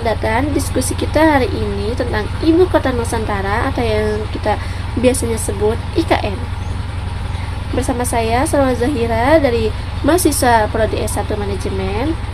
selamat datang. Diskusi kita hari ini tentang Ibu Kota Nusantara atau yang kita biasanya sebut IKN. Bersama saya Salwa Zahira dari mahasiswa Prodi S1 Manajemen.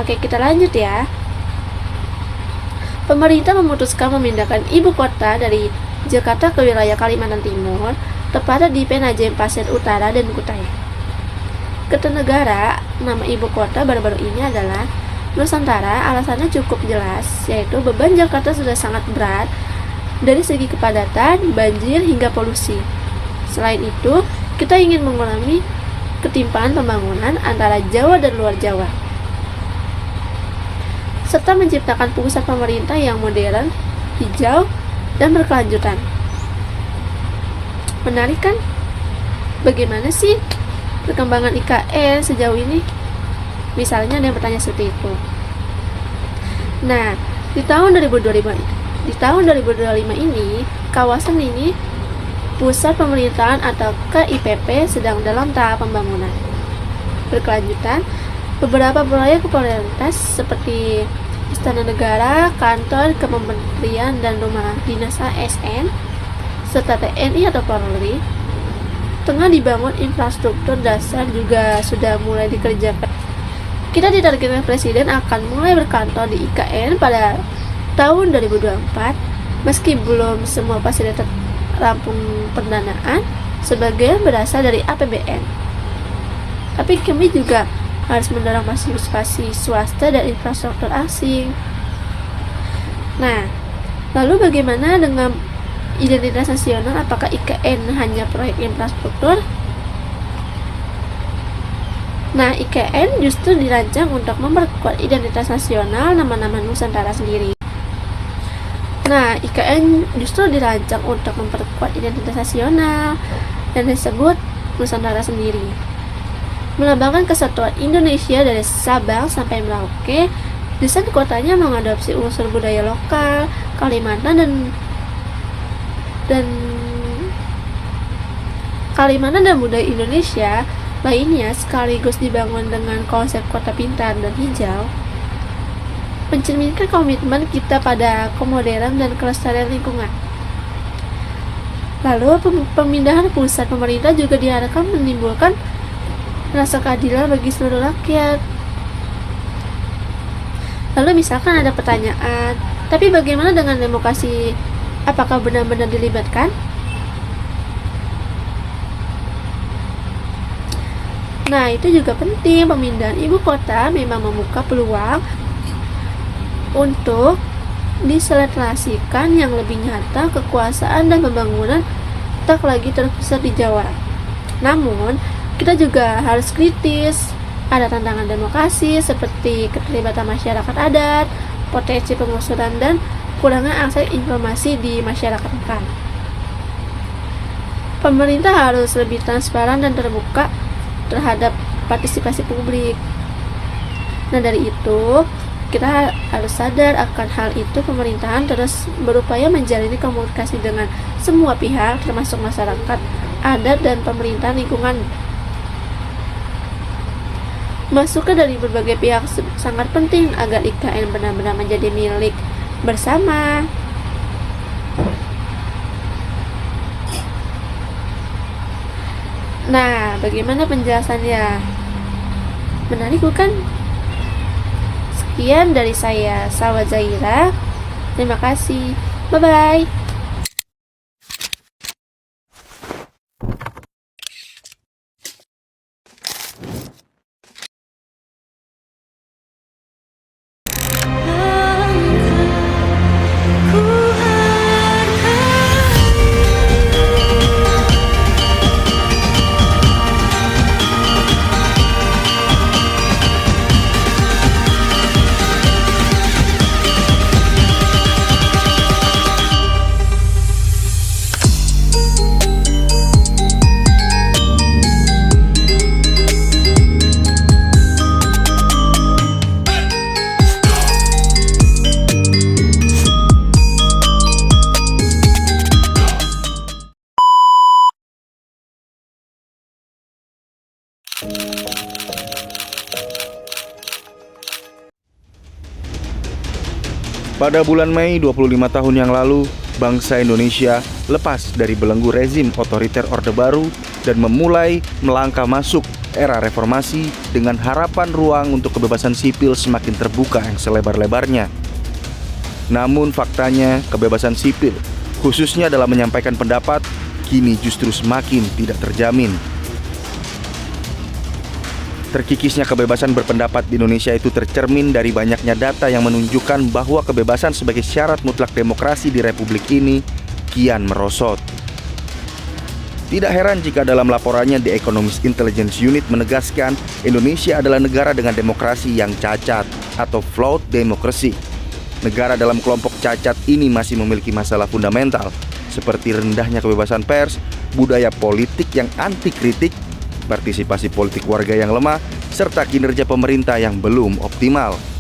Oke, kita lanjut ya. Pemerintah memutuskan memindahkan ibu kota dari Jakarta ke wilayah Kalimantan Timur, tepatnya di Penajem Pasir Utara dan Kutai Kertanegara. Nama ibu kota baru-baru ini adalah Nusantara. Alasannya cukup jelas, yaitu beban Jakarta sudah sangat berat dari segi kepadatan, banjir, hingga polusi. Selain itu, kita ingin mengurangi ketimpangan pembangunan antara Jawa dan luar Jawa, serta menciptakan pusat pemerintah yang modern, hijau, dan berkelanjutan. Menarik kan? Bagaimana sih perkembangan IKN sejauh ini? Misalnya ada yang bertanya seperti itu. Nah, di tahun 2025 ini, kawasan ini pusat pemerintahan atau KIPP sedang dalam tahap pembangunan berkelanjutan. Beberapa proyek prioritas seperti Istana Negara, kantor kementerian dan rumah dinas ASN, serta TNI atau Polri, tengah dibangun. Infrastruktur dasar juga sudah mulai dikerjakan. Kita ditargetkan Presiden akan mulai berkantor di IKN pada tahun 2024. Meski belum semua fasilitas rampung pendanaan, sebagian berasal dari APBN. Tapi kami juga harus mendorong partisipasi swasta dan infrastruktur asing. Nah, lalu bagaimana dengan identitas nasional? Apakah IKN hanya proyek infrastruktur? Nah, IKN justru dirancang untuk memperkuat identitas nasional nama-nama Nusantara sendiri. Nah, IKN justru dirancang untuk memperkuat identitas nasional yang disebut Nusantara sendiri, melambangkan kesatuan Indonesia dari Sabang sampai Merauke. Desain kotanya mengadopsi unsur budaya lokal Kalimantan dan budaya Indonesia lainnya, sekaligus dibangun dengan konsep kota pintar dan hijau, mencerminkan komitmen kita pada kemoderan dan kelestarian lingkungan. Lalu pemindahan pusat pemerintah juga diharapkan menimbulkan rasa keadilan bagi seluruh rakyat. Lalu misalkan ada pertanyaan, tapi bagaimana dengan demokrasi? Apakah benar-benar dilibatkan? Nah, itu juga penting. Pemindahan ibu kota memang membuka peluang untuk diselekasikan yang lebih nyata kekuasaan dan pembangunan tak lagi terpusat di Jawa. Namun, kita juga harus kritis. Ada tantangan demokrasi seperti keterlibatan masyarakat adat, potensi pengusuran, dan kurangnya akses informasi di masyarakat lokal. Pemerintah harus lebih transparan dan terbuka terhadap partisipasi publik. Nah, dari itu kita harus sadar akan hal itu. Pemerintahan terus berupaya menjalin komunikasi dengan semua pihak, termasuk masyarakat adat dan pemerintahan lingkungan. Masukan dari berbagai pihak sangat penting agar IKN benar-benar menjadi milik bersama. Nah, bagaimana penjelasannya? Menarik bukan? Sekian dari saya, Salwa Zaira. Terima kasih. Bye-bye. Pada bulan Mei 25 tahun yang lalu, bangsa Indonesia lepas dari belenggu rezim otoriter Orde Baru dan memulai melangkah masuk era reformasi dengan harapan ruang untuk kebebasan sipil semakin terbuka yang selebar-lebarnya. Namun faktanya, kebebasan sipil, khususnya dalam menyampaikan pendapat, kini justru semakin tidak terjamin. Terkikisnya kebebasan berpendapat di Indonesia itu tercermin dari banyaknya data yang menunjukkan bahwa kebebasan sebagai syarat mutlak demokrasi di Republik ini kian merosot. Tidak heran jika dalam laporannya The Economist Intelligence Unit menegaskan Indonesia adalah negara dengan demokrasi yang cacat atau flawed democracy. Negara dalam kelompok cacat ini masih memiliki masalah fundamental seperti rendahnya kebebasan pers, budaya politik yang anti kritik, partisipasi politik warga yang lemah, serta kinerja pemerintah yang belum optimal.